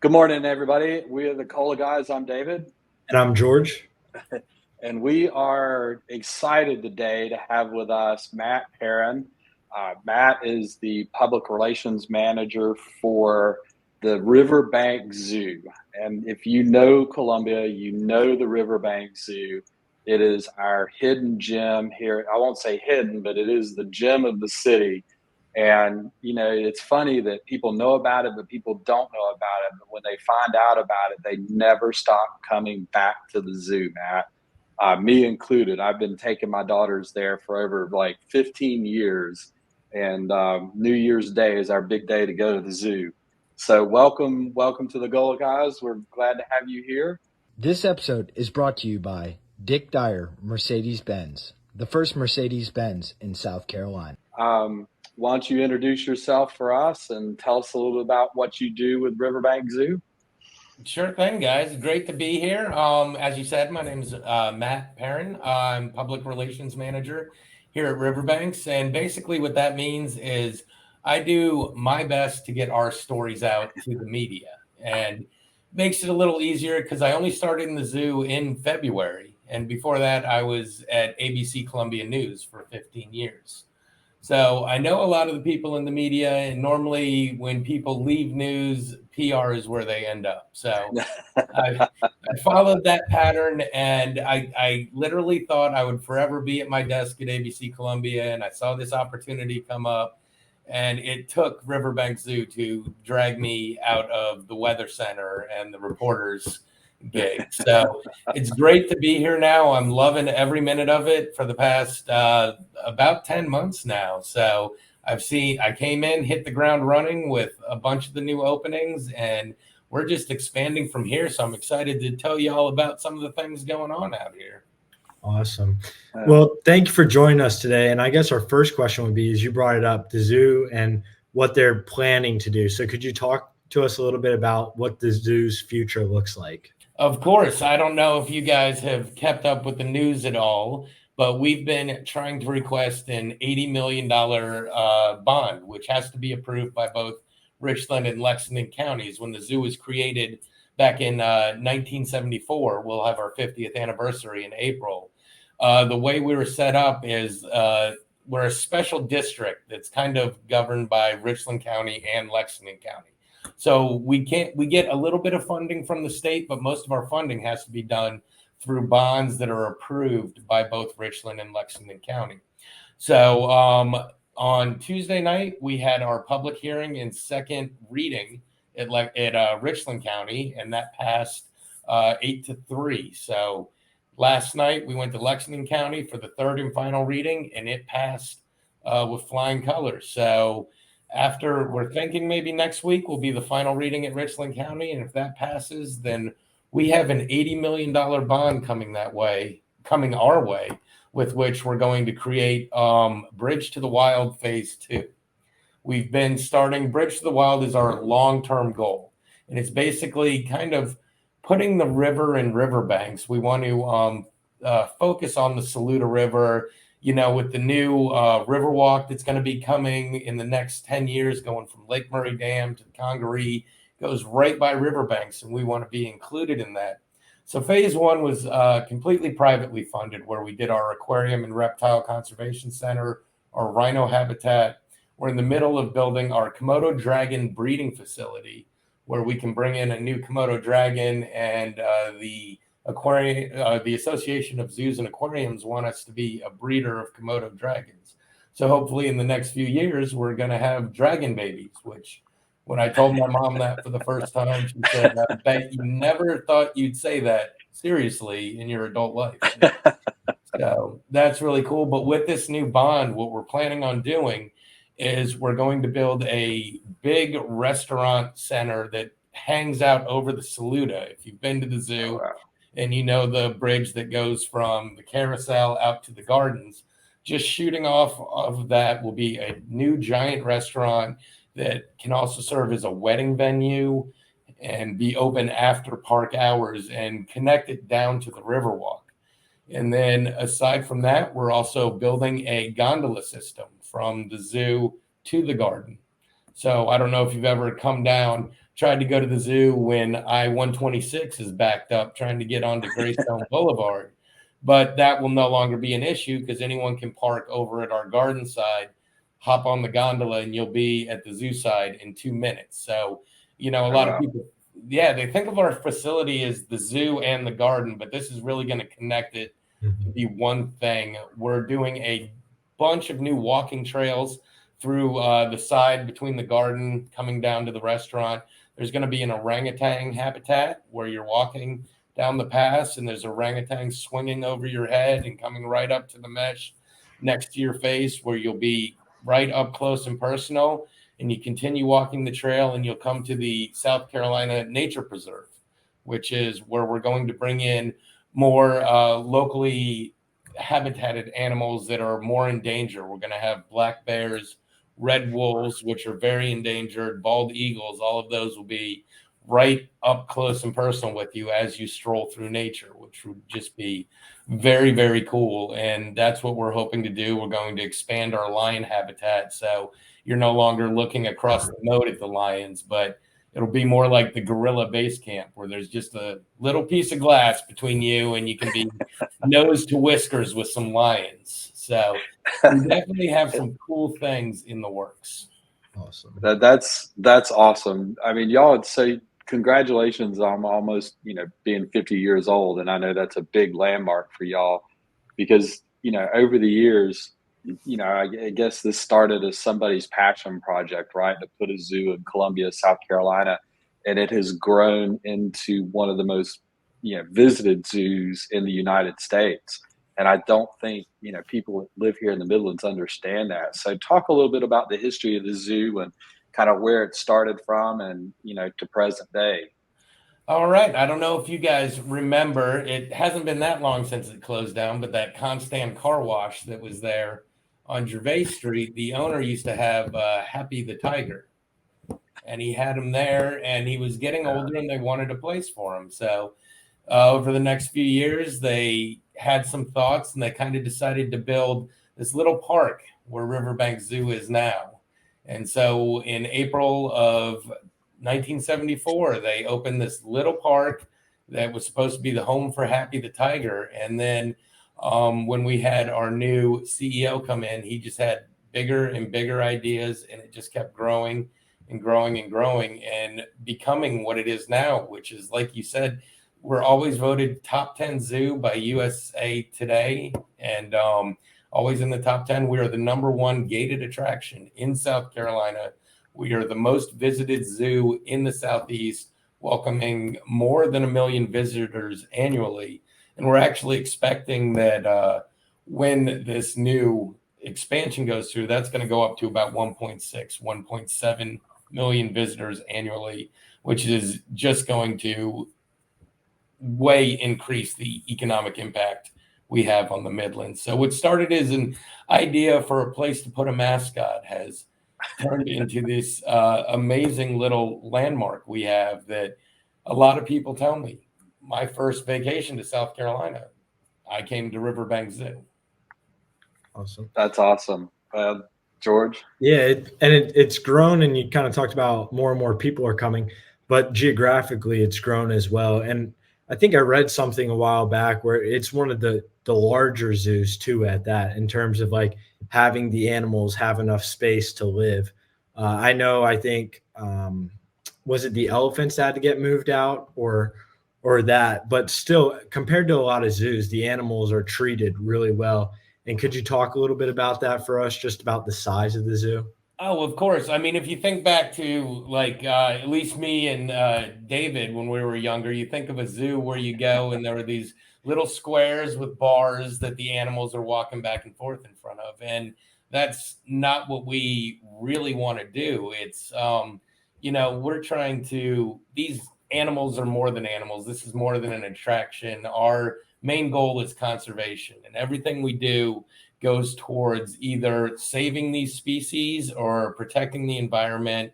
Good morning, everybody. We are the Cola Guys. I'm David, And I'm George. and we are excited today to have with us Matt Perron. Matt is the public relations manager for the Riverbanks Zoo. And if you know Columbia, you know the Riverbanks Zoo. It is our hidden gem here. I won't say hidden, but it is the gem of the city. And, it's funny that people know about it, but people don't know about it. But when they find out about it, they never stop coming back to the zoo, Matt. Me included. I've been taking my daughters there for over like 15 years. And New Year's Day is our big day to go to the zoo. So welcome to the Gullah Guys. We're glad to have you here. This episode is brought to you by Dick Dyer Mercedes-Benz, the first Mercedes-Benz in South Carolina. Why don't you introduce yourself for us and tell us a little bit about what you do with Riverbank Zoo? Sure thing, guys. Great to be here. As you said, my name is Matt Perron. I'm public relations manager here at Riverbanks. And basically what that means is I do my best to get our stories out to the media. And makes it a little easier because I only started in the zoo in February. And before that, I was at ABC Columbia News for 15 years. So I know a lot of the people in the media, and normally when people leave news, PR is where they end up. So I followed that pattern, and I literally thought I would forever be at my desk at ABC Columbia, and I saw this opportunity come up, and it took Riverbanks Zoo to drag me out of the weather center and the reporters gig. So it's great to be here now. I'm loving every minute of it for the past about 10 months now. So I came in, hit the ground running with a bunch of the new openings, and we're just expanding from here. So I'm excited to tell you all about some of the things going on out here. Awesome. Well, thank you for joining us today. And I guess our first question would be, as you brought it up, the zoo and what they're planning to do. So could you talk to us a little bit about what the zoo's future looks like? Of course. I don't know if you guys have kept up with the news at all, but we've been trying to request an $80 million bond, which has to be approved by both Richland and Lexington counties. When the zoo was created back in 1974, we'll have our 50th anniversary in April. The way we were set up is we're a special district that's kind of governed by Richland County and Lexington County. So we get a little bit of funding from the state, but most of our funding has to be done through bonds that are approved by both Richland and Lexington County. So on Tuesday night, we had our public hearing and second reading at Richland County, and that passed 8-3. So last night we went to Lexington County for the third and final reading, and it passed with flying colors. So after, we're thinking maybe next week will be the final reading at Richland County. And if that passes, then we have an $80 million bond coming our way, with which we're going to create Bridge to the Wild Phase 2. We've been starting Bridge to the Wild is our long-term goal. And it's basically kind of putting the river in riverbanks. We want to focus on the Saluda River, with the new Riverwalk that's going to be coming in the next 10 years, going from Lake Murray Dam to the Congaree, goes right by Riverbanks, and we want to be included in that. So phase 1 was completely privately funded, where we did our aquarium and reptile conservation center, our rhino habitat. We're in the middle of building our Komodo dragon breeding facility, where we can bring in a new Komodo dragon, and the Association of Zoos and Aquariums want us to be a breeder of Komodo dragons. So hopefully in the next few years, we're going to have dragon babies, which when I told my mom that for the first time, she said, I bet you never thought you'd say that seriously in your adult life. So that's really cool. But with this new bond, what we're planning on doing is we're going to build a big restaurant center that hangs out over the Saluda. If you've been to the zoo, and the bridge that goes from the carousel out to the gardens, just shooting off of that will be a new giant restaurant that can also serve as a wedding venue and be open after park hours and connect it down to the Riverwalk. And then aside from that, we're also building a gondola system from the zoo to the garden. So I don't know if you've ever come down tried to go to the zoo when I-126 is backed up trying to get onto Greystone Boulevard. But that will no longer be an issue because anyone can park over at our garden side, hop on the gondola, and you'll be at the zoo side in 2 minutes. So, a lot of people, they think of our facility as the zoo and the garden, but this is really going to connect it to be one thing. We're doing a bunch of new walking trails through the side between the garden coming down to the restaurant. There's going to be an orangutan habitat where you're walking down the pass and there's orangutan swinging over your head and coming right up to the mesh next to your face where you'll be right up close and personal. And you continue walking the trail and you'll come to the South Carolina Nature Preserve, which is where we're going to bring in more locally habitated animals that are more in danger. We're going to have black bears, red wolves, which are very endangered, bald eagles. All of those will be right up close and personal with you as you stroll through nature, which would just be very, very cool. And that's what we're hoping to do. We're going to expand our lion habitat. So you're no longer looking across the moat at the lions, but it'll be more like the gorilla base camp where there's just a little piece of glass between you and you can be nose to whiskers with some lions. So we definitely have some cool things in the works. Awesome. That's awesome. I mean, y'all would say congratulations on almost, being 50 years old. And I know that's a big landmark for y'all because, over the years, I guess this started as somebody's passion project, right? To put a zoo in Columbia, South Carolina. And it has grown into one of the most, visited zoos in the United States. And I don't think, people that live here in the Midlands understand that. So talk a little bit about the history of the zoo and kind of where it started from and, to present day. All right. I don't know if you guys remember, it hasn't been that long since it closed down, but that Constant car wash that was there on Gervais Street, the owner used to have Happy the Tiger. And he had him there and he was getting older and they wanted a place for him. So over the next few years, they had some thoughts and they kind of decided to build this little park where Riverbanks Zoo is now. And so in April of 1974, they opened this little park that was supposed to be the home for Happy the Tiger. And then when we had our new CEO come in, he just had bigger and bigger ideas and it just kept growing and growing and growing and becoming what it is now, which is, like you said, we're always voted top 10 zoo by USA Today and always in the top 10. We are the #1 gated attraction in South Carolina. We are the most visited zoo in the Southeast, welcoming more than 1 million visitors annually. And we're actually expecting that when this new expansion goes through, that's going to go up to about 1.7 million visitors annually, which is just going to way increase the economic impact we have on the Midlands. So what started as an idea for a place to put a mascot has turned into this amazing little landmark we have that a lot of people tell me. My first vacation to South Carolina, I came to Riverbanks Zoo. Awesome. That's awesome. George? Yeah, it's grown, and you kind of talked about more and more people are coming, but geographically it's grown as well. And I think I read something a while back where it's one of the larger zoos too at that, in terms of like having the animals have enough space to live. I think was it the elephants that had to get moved out or that, but still compared to a lot of zoos, the animals are treated really well. And could you talk a little bit about that for us, just about the size of the zoo? Oh, of course. I mean, if you think back to like at least me and David when we were younger, you think of a zoo where you go and there are these little squares with bars that the animals are walking back and forth in front of. And that's not what we really want to do. It's, we're trying to, these animals are more than animals. This is more than an attraction. Our main goal is conservation, and everything we do goes towards either saving these species or protecting the environment,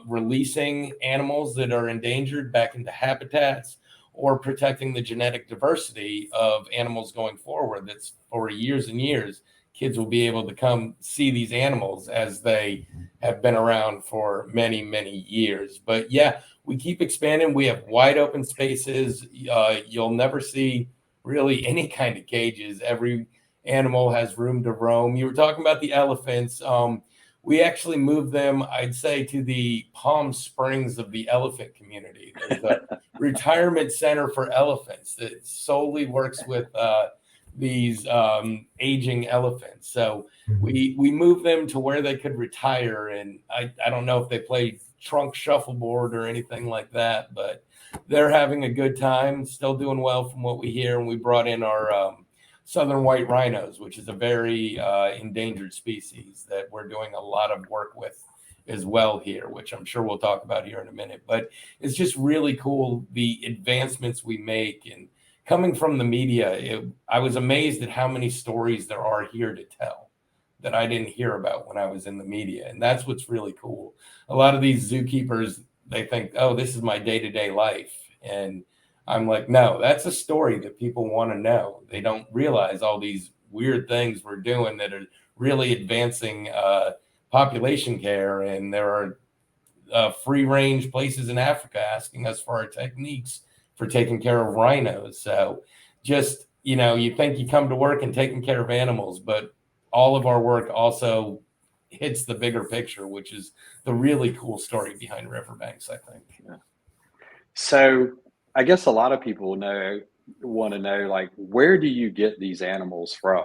releasing animals that are endangered back into habitats, or protecting the genetic diversity of animals going forward that's for years and years kids will be able to come see these animals as they have been around for many, many years. But yeah, we keep expanding. We have wide open spaces. You'll never see really any kind of cages. Every animal has room to roam. You were talking about the elephants. We actually moved them, I'd say, to the Palm Springs of the elephant community. There's a retirement center for elephants that solely works with these aging elephants. So we moved them to where they could retire. And I don't know if they play trunk shuffleboard or anything like that, but they're having a good time, still doing well from what we hear. And we brought in our southern white rhinos, which is a very endangered species that we're doing a lot of work with as well here, which I'm sure we'll talk about here in a minute. But it's just really cool, the advancements we make. And coming from the media, I was amazed at how many stories there are here to tell that I didn't hear about when I was in the media. And that's what's really cool. A lot of these zookeepers, they think, oh, this is my day-to-day life. And I'm like, no, that's a story that people want to know. They don't realize all these weird things we're doing that are really advancing population care. And there are free range places in Africa asking us for our techniques for taking care of rhinos. So just, you think you come to work and taking care of animals, but all of our work also hits the bigger picture, which is the really cool story behind Riverbanks, I think. Yeah. So I guess a lot of people want to know, like, where do you get these animals from?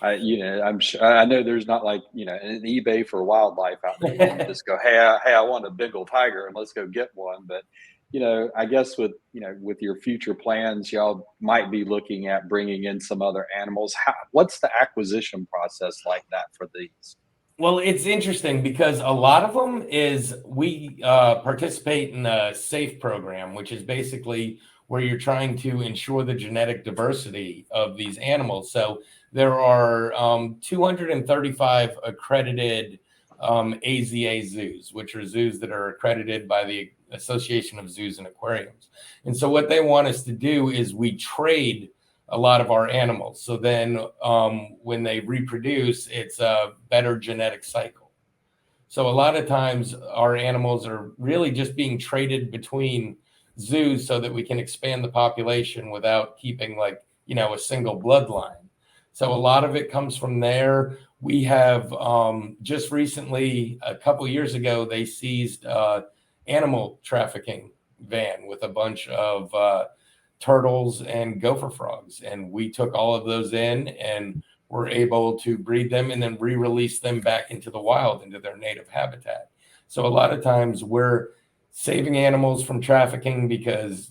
I'm sure, I know there's not like, an eBay for wildlife out there. You can just go, hey, I want a Bengal tiger and let's go get one. But, I guess with your future plans, y'all might be looking at bringing in some other animals. What's the acquisition process like that for these? Well, it's interesting because a lot of them is we participate in the SAFE program, which is basically where you're trying to ensure the genetic diversity of these animals. So there are 235 accredited AZA zoos, which are zoos that are accredited by the Association of Zoos and Aquariums. And so what they want us to do is we trade a lot of our animals. So then when they reproduce, it's a better genetic cycle. So a lot of times our animals are really just being traded between zoos so that we can expand the population without keeping a single bloodline. So a lot of it comes from there. We have just recently, a couple of years ago, they seized animal trafficking van with a bunch of turtles and gopher frogs. And we took all of those in and were able to breed them and then re-release them back into the wild, into their native habitat. So a lot of times we're saving animals from trafficking because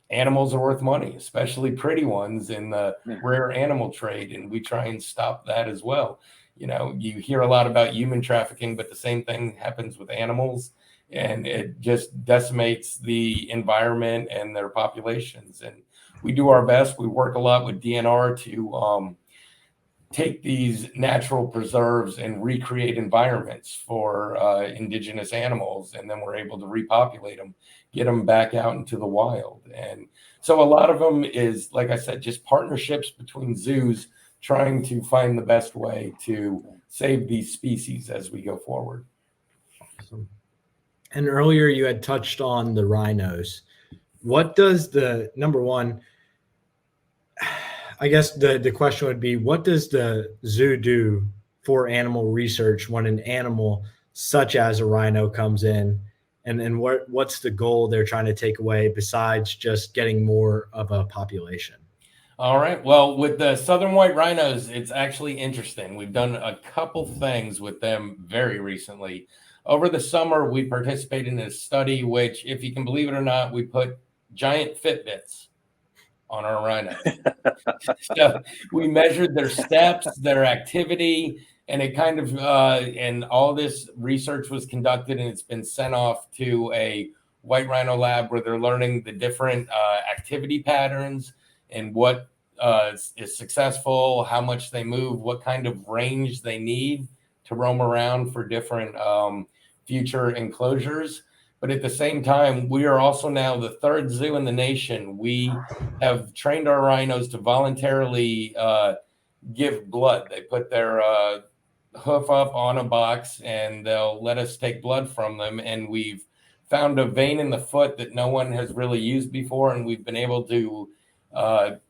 animals are worth money, especially pretty ones in the rare animal trade. And we try and stop that as well. You hear a lot about human trafficking, but the same thing happens with animals. And it just decimates the environment and their populations. And we do our best. We work a lot with DNR to take these natural preserves and recreate environments for indigenous animals. And then we're able to repopulate them, get them back out into the wild. And so a lot of them is, like I said, just partnerships between zoos trying to find the best way to save these species as we go forward. Awesome. And earlier you had touched on the rhinos. What does number one, I guess the question would be, what does the zoo do for animal research when an animal such as a rhino comes in? And what's the goal they're trying to take away besides just getting more of a population? All right. Well, with the southern white rhinos, it's actually interesting. We've done a couple things with them very recently. Over the summer, we participated in a study, which, if you can believe it or not, we put giant Fitbits on our rhinos. So we measured their steps, their activity, and it kind of, and all this research was conducted, and it's been sent off to a white rhino lab where they're learning the different activity patterns and what is successful, how much they move, what kind of range they need to roam around for different future enclosures. But at the same time, we are also now the third zoo in the nation. We have trained our rhinos to voluntarily give blood. They put their hoof up on a box and they'll let us take blood from them. And we've found a vein in the foot that no one has really used before. And we've been able to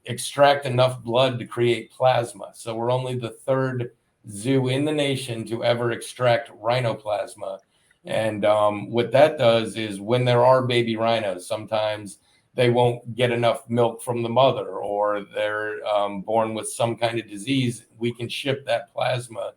extract enough blood to create plasma. So we're only the third zoo in the nation to ever extract rhinoplasma. And what that does is when there are baby rhinos, sometimes they won't get enough milk from the mother, or they're born with some kind of disease. We can ship that plasma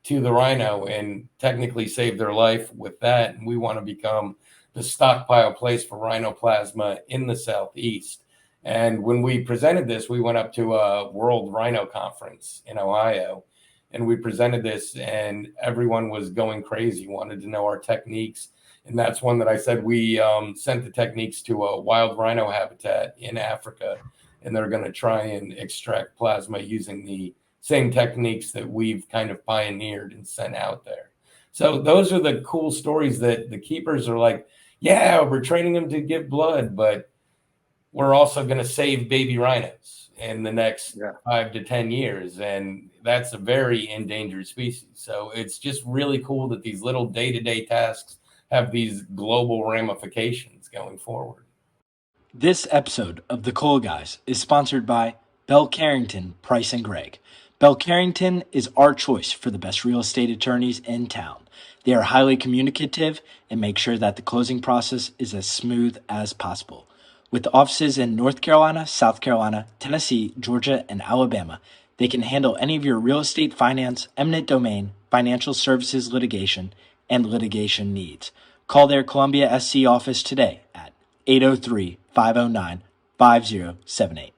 to the rhino and technically save their life with that. And we want to become the stockpile place for rhinoplasma in the Southeast. And when we presented this, we went up to a World Rhino Conference in Ohio, and we presented this, and everyone was going crazy, wanted to know our techniques. And that's one that I said we sent the techniques to a wild rhino habitat in Africa, and they're going to try and extract plasma using the same techniques that we've kind of pioneered and sent out there. So those are the cool stories that the keepers are like, yeah, we're training them to give blood, but we're also going to save baby rhinos in the next 5 to 10 years. And that's a very endangered species. So it's just really cool that these little day-to-day tasks have these global ramifications going forward. This episode of The Cool Guys is sponsored by Bell Carrington, Price & Gregg. Bell Carrington is our choice for the best real estate attorneys in town. They are highly communicative and make sure that the closing process is as smooth as possible. With offices in North Carolina, South Carolina, Tennessee, Georgia, and Alabama, they can handle any of your real estate finance, eminent domain, financial services litigation, and litigation needs. Call their Columbia SC office today at 803-509-5078.